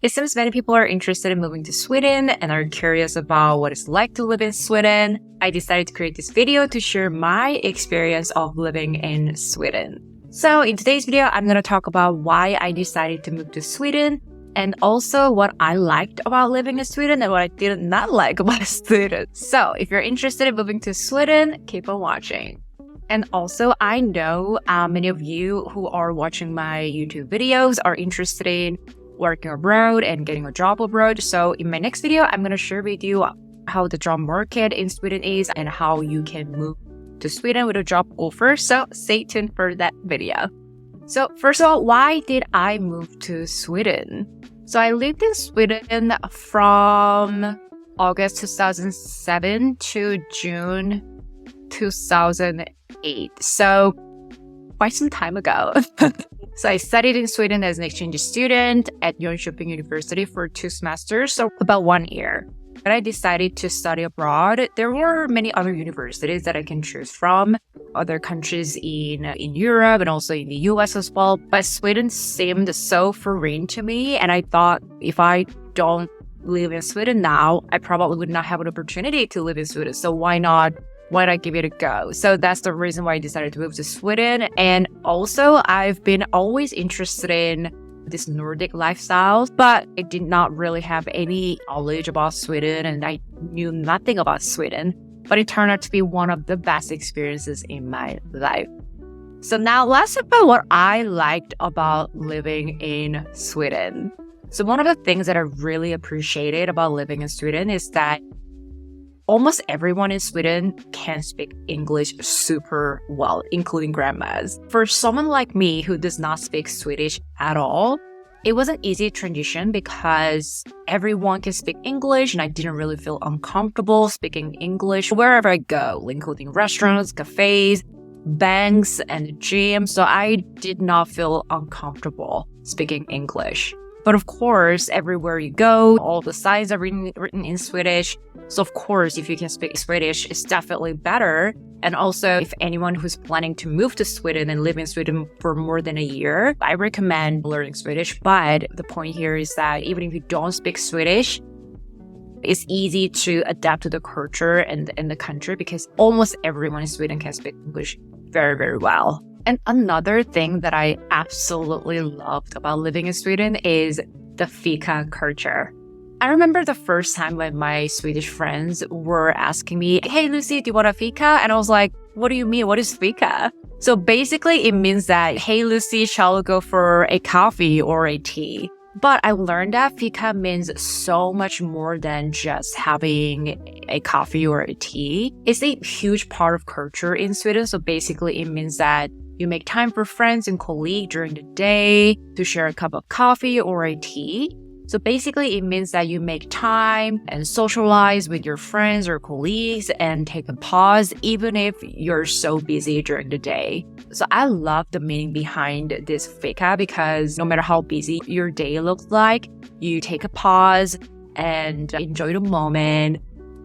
It seems many people are interested in moving to Sweden and are curious about what it's like to live in Sweden. I decided to create this video to share my experience of living in Sweden. So in today's video, I'm going to talk about why I decided to move to Sweden and also what I liked about living in Sweden and what I did not like about Sweden. So if you're interested in moving to Sweden, keep on watching. And also, I know many of you who are watching my YouTube videos are interested in working abroad and getting a job abroad. So in my next video, I'm going to share with you how the job market in Sweden is and how you can move to Sweden with a job offer. So stay tuned for that video. So first of all, why did I move to Sweden? So I lived in Sweden from August 2007 to June 2008. So quite some time ago. So I studied in Sweden as an exchange student at Jönköping University for 2 semesters, so about 1 year. When I decided to study abroad, there were many other universities that I can choose from, other countries in Europe and also in the US as well. But Sweden seemed so foreign to me, and I thought if I don't live in Sweden now, I probably would not have an opportunity to live in Sweden. So why not give it a go? So that's the reason why I decided to move to Sweden. And also, I've been always interested in this Nordic lifestyle, but I did not really have any knowledge about Sweden and I knew nothing about Sweden. But it turned out to be one of the best experiences in my life. So now let's talk about what I liked about living in Sweden. So one of the things that I really appreciated about living in Sweden is that almost everyone in Sweden can speak English super well, including grandmas. For someone like me who does not speak Swedish at all, it was an easy transition because everyone can speak English and I didn't really feel uncomfortable speaking English wherever I go, including restaurants, cafes, banks, and gyms. So I did not feel uncomfortable speaking English. But of course, everywhere you go, all the signs are written in Swedish. So of course, if you can speak Swedish, it's definitely better. And also, if anyone who's planning to move to Sweden and live in Sweden for more than a year, I recommend learning Swedish. But the point here is that even if you don't speak Swedish, it's easy to adapt to the culture and the country because almost everyone in Sweden can speak English very, very well. And another thing that I absolutely loved about living in Sweden is the fika culture. I remember the first time when my Swedish friends were asking me, "Hey, Lucy, do you want a fika?" And I was like, "What do you mean? What is fika?" So basically, it means that, "Hey, Lucy, shall we go for a coffee or a tea?" But I learned that fika means so much more than just having a coffee or a tea. It's a huge part of culture in Sweden. So basically, it means that you make time for friends and colleagues during the day to share a cup of coffee or a tea. So basically, it means that you make time and socialize with your friends or colleagues and take a pause, even if you're so busy during the day. So I love the meaning behind this fika because no matter how busy your day looks like, you take a pause and enjoy the moment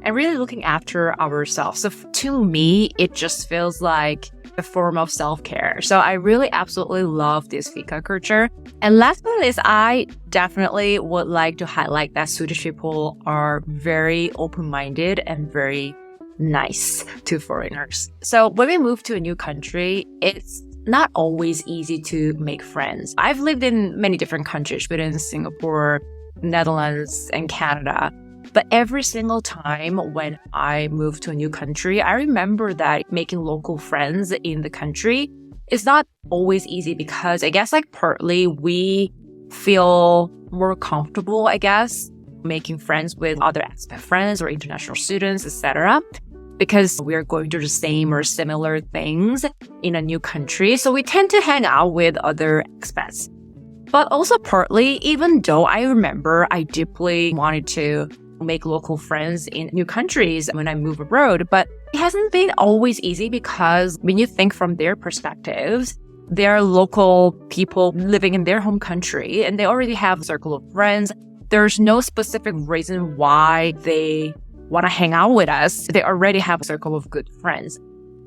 and really looking after ourselves. So to me, it just feels like a form of self-care. So I really absolutely love this fika culture. And last but not least, I definitely would like to highlight that Swedish people are very open-minded and very nice to foreigners. So when we move to a new country, it's not always easy to make friends. I've lived in many different countries, Sweden, Singapore, Netherlands, and Canada. But every single time when I move to a new country, I remember that making local friends in the country is not always easy because I guess like partly we feel more comfortable, I guess, making friends with other expat friends or international students, etc. because we are going through the same or similar things in a new country. So we tend to hang out with other expats. But also partly, even though I remember I deeply wanted to make local friends in new countries when I move abroad, but it hasn't been always easy because when you think from their perspectives, they're local people living in their home country and they already have a circle of friends. There's no specific reason why they want to hang out with us. They already have a circle of good friends.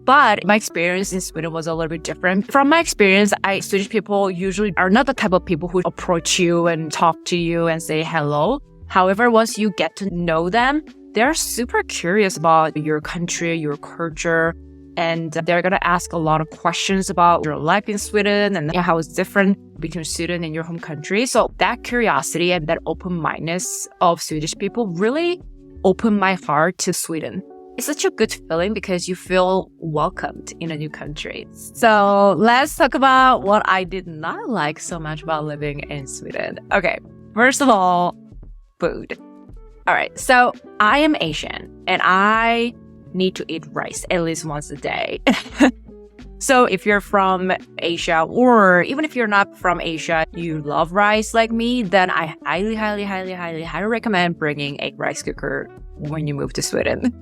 But my experience in Sweden was a little bit different. From my experience, Swedish people usually are not the type of people who approach you and talk to you and say hello. However, once you get to know them, they're super curious about your country, your culture, and they're going to ask a lot of questions about your life in Sweden and how it's different between Sweden and your home country. So that curiosity and that open-mindedness of Swedish people really opened my heart to Sweden. It's such a good feeling because you feel welcomed in a new country. So let's talk about what I did not like so much about living in Sweden. Okay, first of all, food. All right, so I am Asian and I need to eat rice at least once a day. So if you're from Asia, or even if you're not from Asia, you love rice like me, then I highly recommend bringing a rice cooker when you move to Sweden.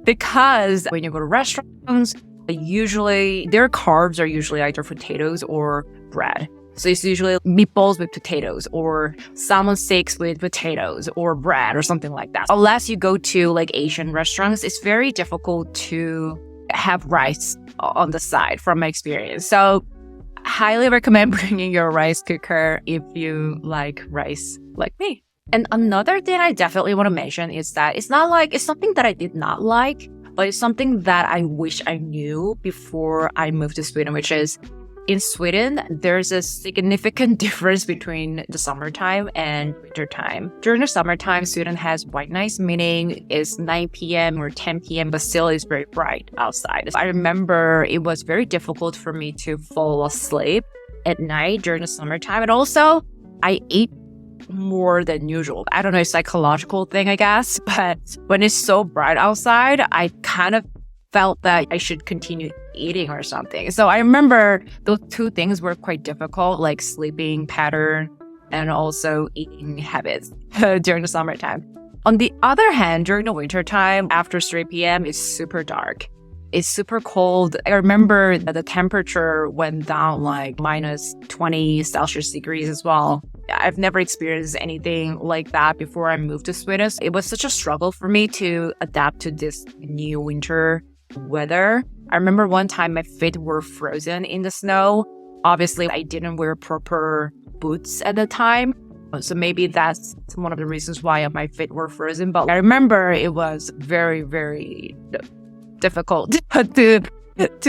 Because when you go to restaurants, usually their carbs are usually either potatoes or bread. So it's usually meatballs with potatoes or salmon steaks with potatoes or bread or something like that. Unless you go to like Asian restaurants, it's very difficult to have rice on the side from my experience. So highly recommend bringing your rice cooker if you like rice like me. And another thing I definitely want to mention is that it's something that I did not like, but it's something that I wish I knew before I moved to Sweden, which is in Sweden, there's a significant difference between the summertime and wintertime. During the summertime, Sweden has white nights, meaning it's 9 p.m. or 10 p.m., but still it's very bright outside. I remember it was very difficult for me to fall asleep at night during the summertime. And also, I ate more than usual. I don't know, it's a psychological thing, I guess. But when it's so bright outside, I kind of felt that I should continue eating or something. So I remember those two things were quite difficult, like sleeping pattern and also eating habits during the summertime. On the other hand, during the wintertime, after 3 p.m., it's super dark. It's super cold. I remember that the temperature went down like minus 20 Celsius degrees as well. I've never experienced anything like that before I moved to Sweden. It was such a struggle for me to adapt to this new winter weather. I remember one time my feet were frozen in the snow. Obviously, I didn't wear proper boots at the time. So maybe that's one of the reasons why my feet were frozen. But I remember it was very, very difficult to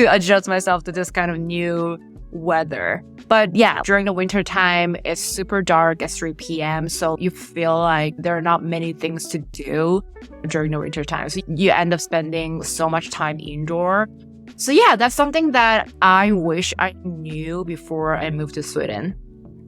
adjust myself to this kind of new weather. But yeah, during the winter time, it's super dark at 3 p.m. So you feel like there are not many things to do during the winter time. So you end up spending so much time indoor. So yeah, that's something that I wish I knew before I moved to Sweden.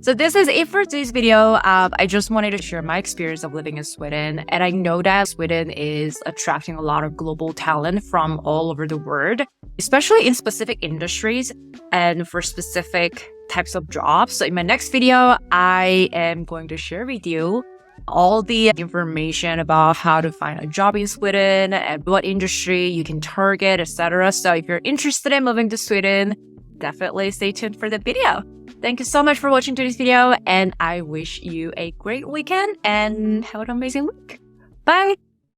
So this is it for today's video. I just wanted to share my experience of living in Sweden. And I know that Sweden is attracting a lot of global talent from all over the world, especially in specific industries and for specific types of jobs. So in my next video, I am going to share with you all the information about how to find a job in Sweden and what industry you can target, etc. So if you're interested in moving to Sweden, definitely stay tuned for the video. Thank you so much for watching today's video, and I wish you a great weekend and have an amazing week. Bye!